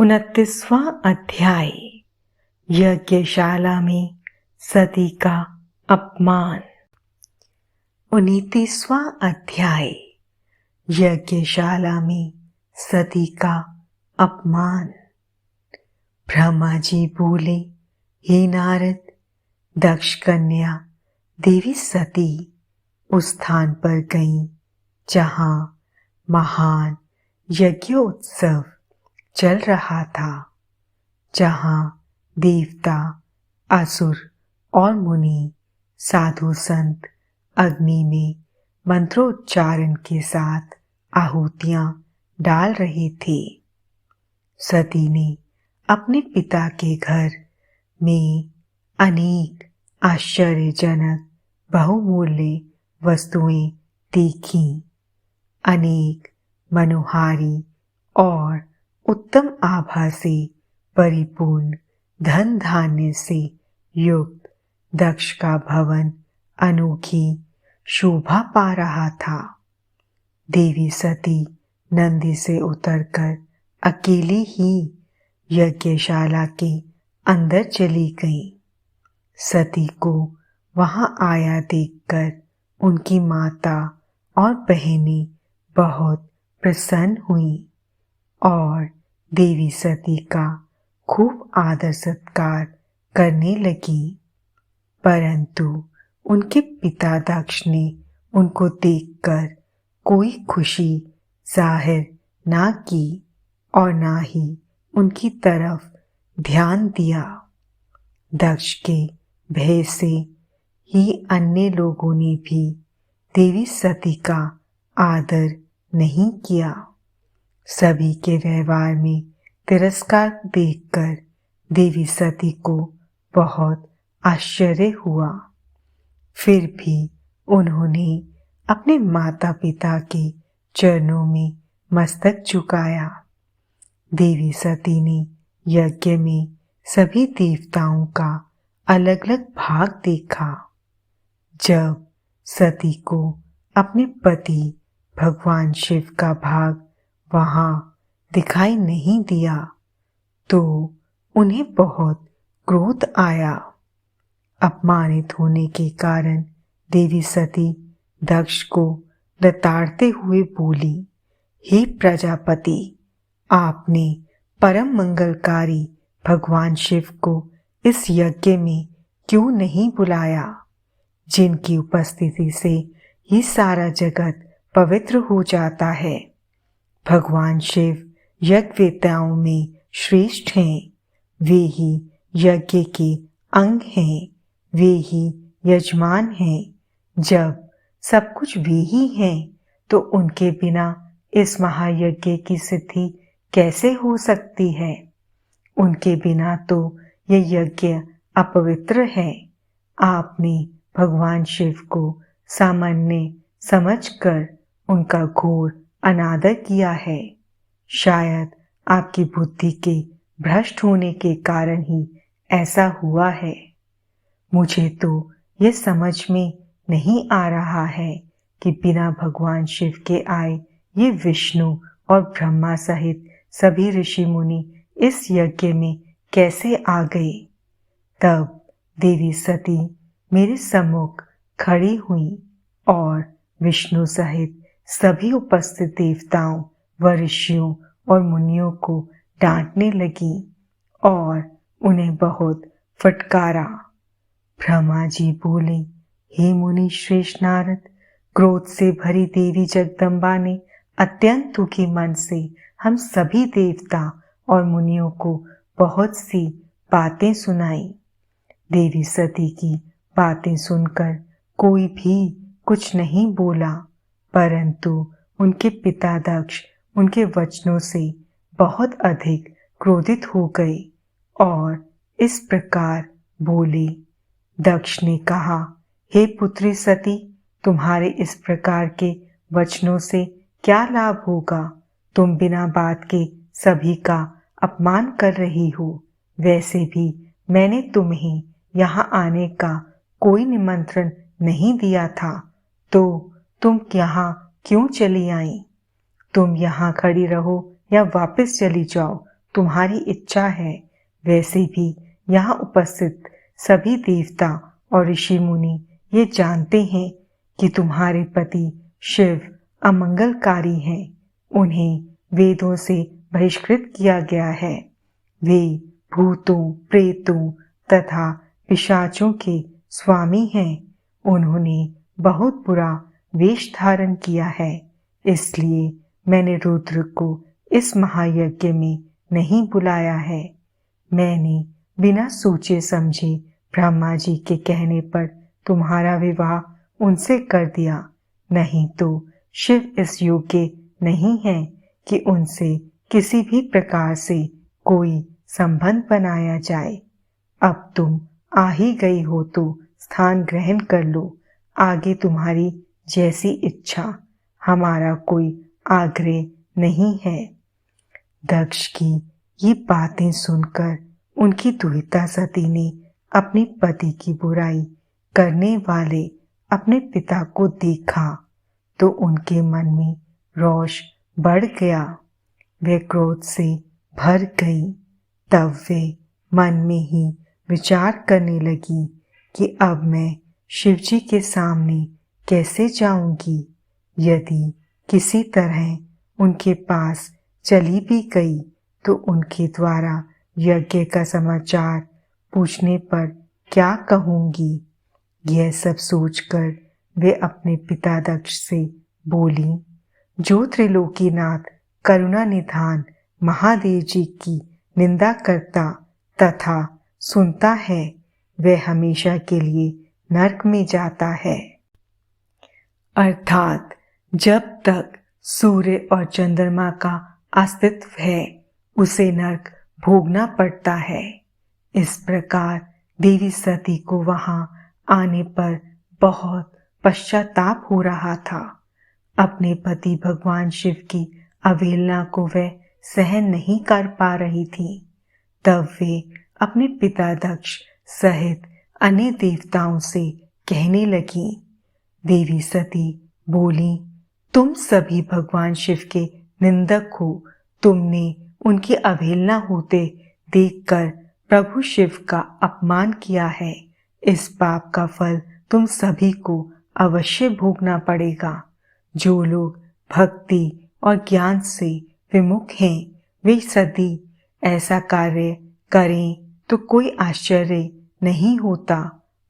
29वां अध्याय। यज्ञशाला में सती का अपमान। 29वां अध्याय। यज्ञशाला में सती का अपमान। ब्रह्मा जी बोले, हे नारद, दक्ष कन्या देवी सती उस स्थान पर गईं जहां महान यज्ञोत्सव चल रहा था, जहां देवता, असुर और मुनि, साधु संत अग्नि में मंत्रोच्चारण के साथ आहुतियां डाल रहे थे। सती ने अपने पिता के घर में अनेक आश्चर्यजनक बहुमूल्य वस्तुएं देखी। अनेक मनोहारी और उत्तम आभा से परिपूर्ण धन धान्य से युक्त दक्ष का भवन अनोखी शोभा पा रहा था। देवी सती नंदी से उतरकर अकेली ही यज्ञशाला के अंदर चली गई। सती को वहां आया देखकर उनकी माता और बहनें बहुत प्रसन्न हुईं और देवी सती का खूब आदर सत्कार करने लगी। परंतु उनके पिता दक्ष ने उनको देखकर कोई खुशी जाहिर ना की और ना ही उनकी तरफ ध्यान दिया। दक्ष के भय से ही अन्य लोगों ने भी देवी सती का आदर नहीं किया। सभी के व्यवहार में तिरस्कार देखकर देवी सती को बहुत आश्चर्य हुआ। फिर भी उन्होंने अपने माता पिता के चरणों में मस्तक झुकाया। देवी सती ने यज्ञ में सभी देवताओं का अलग अलग भाग देखा। जब सती को अपने पति भगवान शिव का भाग वहां दिखाई नहीं दिया तो उन्हें बहुत क्रोध आया। अपमानित होने के कारण देवी सती दक्ष को लताड़ते हुए बोली, हे प्रजापति, आपने परम मंगलकारी भगवान शिव को इस यज्ञ में क्यों नहीं बुलाया, जिनकी उपस्थिति से ही सारा जगत पवित्र हो जाता है। भगवान शिव यज्ञवेताओं में श्रेष्ठ हैं। वे ही यज्ञ के अंग हैं, वे ही यजमान हैं। जब सब कुछ वे ही हैं तो उनके बिना इस महायज्ञ की सिद्धि कैसे हो सकती है। उनके बिना तो यह यज्ञ अपवित्र है। आपने भगवान शिव को सामान्य समझकर उनका घोर अनादर किया है। शायद आपकी बुद्धि के भ्रष्ट होने के कारण ही ऐसा हुआ है। मुझे तो यह समझ में नहीं आ रहा है कि बिना भगवान शिव के आए ये विष्णु और ब्रह्मा सहित सभी ऋषि मुनि इस यज्ञ में कैसे आ गए। तब देवी सती मेरे सम्मुख खड़ी हुई और विष्णु सहित सभी उपस्थित देवताओं व ऋषियों और मुनियों को डांटने लगी और उन्हें बहुत फटकारा। ब्रह्मा जी बोले, हे मुनि श्रेष्ठ नारद, क्रोध से भरी देवी जगदम्बा ने अत्यंत दुखी मन से हम सभी देवता और मुनियों को बहुत सी बातें सुनाई। देवी सती की बातें सुनकर कोई भी कुछ नहीं बोला, परंतु उनके पिता दक्ष उनके वचनों से बहुत अधिक क्रोधित हो गए और इस प्रकार बोले। दक्ष ने कहा, हे पुत्री सती, तुम्हारे इस प्रकार के वचनों से क्या लाभ होगा। तुम बिना बात के सभी का अपमान कर रही हो। वैसे भी मैंने तुम्हें यहाँ आने का कोई निमंत्रण नहीं दिया था, तो तुम यहाँ क्यों चली आई। तुम यहाँ खड़ी रहो या वापस चली जाओ, तुम्हारी इच्छा है। वैसे भी यहाँ उपस्थित सभी देवता और ऋषि मुनि ये जानते हैं कि तुम्हारे पति शिव अमंगलकारी हैं। उन्हें वेदों से बहिष्कृत किया गया है। वे भूतों, प्रेतों तथा पिशाचों के स्वामी हैं। उन्होंने बहुत बुरा वेश धारण किया है। इसलिए मैंने रुद्र को इस महायज्ञ में नहीं बुलाया है। मैंने बिना सोचे समझे ब्रह्मा जी के कहने पर तुम्हारा विवाह उनसे कर दिया। नहीं तो शिव इस योग्य नहीं है कि उनसे किसी भी प्रकार से कोई संबंध बनाया जाए। अब तुम आ ही गई हो तो स्थान ग्रहण कर लो। आगे तुम्हारी जैसी इच्छा, हमारा कोई आग्रह नहीं है। दक्ष की ये बातें सुनकर उनकी दुहिता सती ने अपने पति की बुराई करने वाले अपने पिता को देखा तो उनके मन में रोष बढ़ गया। वे क्रोध से भर गई। तब वे मन में ही विचार करने लगी कि अब मैं शिवजी के सामने कैसे जाऊंगी। यदि किसी तरह उनके पास चली भी गई तो उनके द्वारा यज्ञ का समाचार पूछने पर क्या कहूंगी। यह सब सोचकर वे अपने पिता दक्ष से बोली, जो त्रिलोकीनाथ करुणा निधान महादेव जी की निंदा करता तथा सुनता है, वह हमेशा के लिए नरक में जाता है। अर्थात जब तक सूर्य और चंद्रमा का अस्तित्व है उसे नरक भोगना पड़ता है। इस प्रकार देवी सती को वहां आने पर बहुत पश्चाताप हो रहा था। अपने पति भगवान शिव की अवहेलना को वह सहन नहीं कर पा रही थी। तब वे अपने पिता दक्ष सहित अन्य देवताओं से कहने लगी। देवी सती बोली, तुम सभी भगवान शिव के निंदक हो। तुमने उनकी अवहेलना होते देखकर प्रभु शिव का अपमान किया है। इस पाप का फल तुम सभी को अवश्य भोगना पड़ेगा। जो लोग भक्ति और ज्ञान से विमुख हैं वे सदी ऐसा कार्य करें तो कोई आश्चर्य नहीं होता,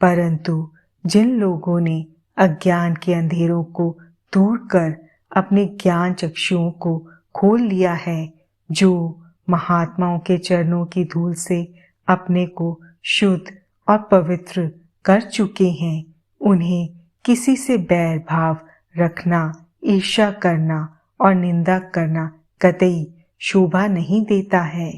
परंतु जिन लोगों ने अज्ञान के अंधेरों को दूर कर अपने ज्ञान चक्षुओं को खोल लिया है, जो महात्माओं के चरणों की धूल से अपने को शुद्ध और पवित्र कर चुके हैं, उन्हें किसी से बैर भाव रखना, ईर्ष्या करना और निंदा करना कतई शोभा नहीं देता है।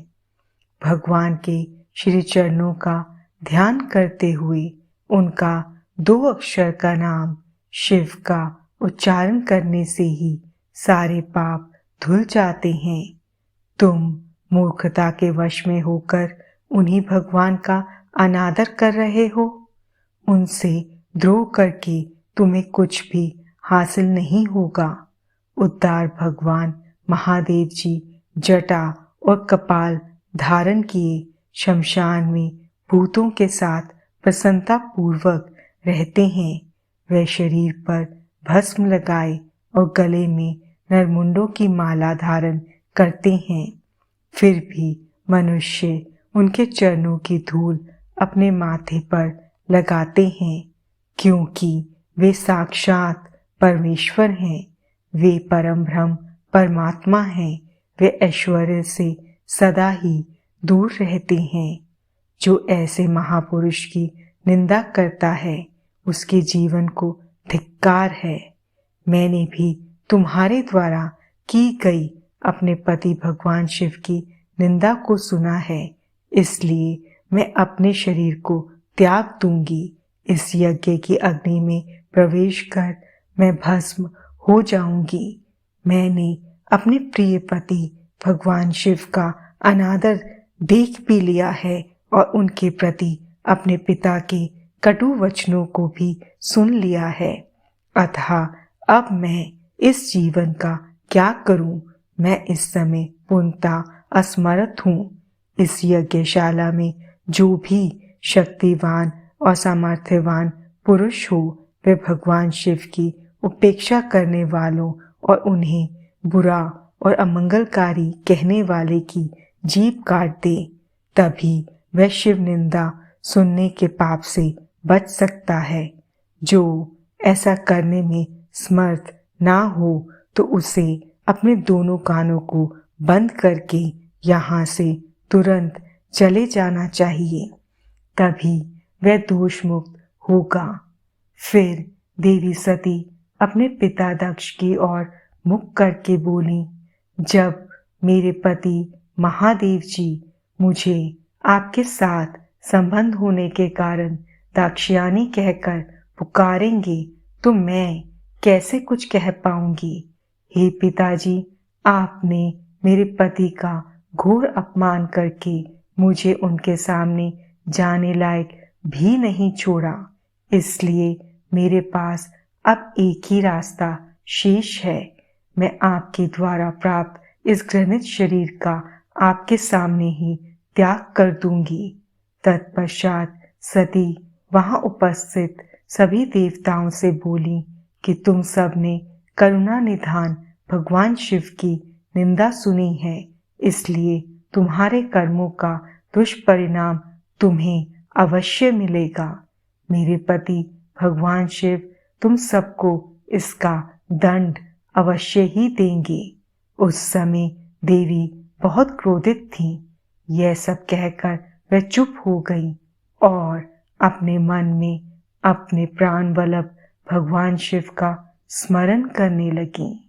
भगवान के श्री चरणों का ध्यान करते हुए उनका 2 अक्षर का नाम शिव का उच्चारण करने से ही सारे पाप धुल जाते हैं। तुम मूर्खता के वश में होकर उन्हीं भगवान का अनादर कर रहे हो। उनसे द्रोह करके तुम्हें कुछ भी हासिल नहीं होगा। उद्धार भगवान महादेव जी जटा और कपाल धारण किए शमशान में भूतों के साथ प्रसन्नता पूर्वक रहते हैं। वे शरीर पर भस्म लगाए और गले में नरमुंडों की माला धारण करते हैं। फिर भी मनुष्य उनके चरणों की धूल अपने माथे पर लगाते हैं, क्योंकि वे साक्षात परमेश्वर हैं। वे परम ब्रह्म परमात्मा हैं। वे ऐश्वर्य से सदा ही दूर रहते हैं। जो ऐसे महापुरुष की निंदा करता है उसके जीवन को धिक्कार है। मैंने भी तुम्हारे द्वारा की गई अपने पति भगवान शिव की निंदा को सुना है, इसलिए मैं अपने शरीर को त्याग दूंगी। इस यज्ञ की अग्नि में प्रवेश कर मैं भस्म हो जाऊंगी। मैंने अपने प्रिय पति भगवान शिव का अनादर देख भी लिया है और उनके प्रति अपने पिता के कटु वचनों को भी सुन लिया है। अतः अब मैं इस जीवन का क्या करूं। मैं इस समय पूर्णतः असमर्थ हूँ। इस यज्ञशाला में जो भी शक्तिवान और सामर्थ्यवान पुरुष हो, वे भगवान शिव की उपेक्षा करने वालों और उन्हें बुरा और अमंगलकारी कहने वाले की जीभ काट दे, तभी वह शिव निंदा सुनने के पाप से बच सकता है। जो ऐसा करने में समर्थ ना हो तो उसे अपने दोनों कानों को बंद करके यहाँ से तुरंत चले जाना चाहिए, तभी वह दोष मुक्त होगा। फिर देवी सती अपने पिता दक्ष की ओर मुख करके बोली, जब मेरे पति महादेव जी मुझे आपके साथ संबंध होने के कारण दाक्षायणी कहकर पुकारेंगे तो मैं कैसे कुछ कह पाऊंगी। हे पिताजी, आपने मेरे पति का घोर अपमान करके मुझे उनके सामने जाने लायक भी नहीं छोड़ा, इसलिए मेरे पास अब एक ही रास्ता शेष है। मैं आपके द्वारा प्राप्त इस घृणित शरीर का आपके सामने ही त्याग कर दूंगी। तत्पश्चात सती वहां उपस्थित सभी देवताओं से बोली कि तुम सब ने करुणा निधान भगवान शिव की निंदा सुनी है, इसलिए तुम्हारे कर्मों का दुष्परिणाम तुम्हें अवश्य मिलेगा। मेरे पति भगवान शिव तुम सबको इसका दंड अवश्य ही देंगे। उस समय देवी बहुत क्रोधित थी। यह सब कहकर वह चुप हो गई और अपने मन में अपने प्राण वल्लभ भगवान शिव का स्मरण करने लगी।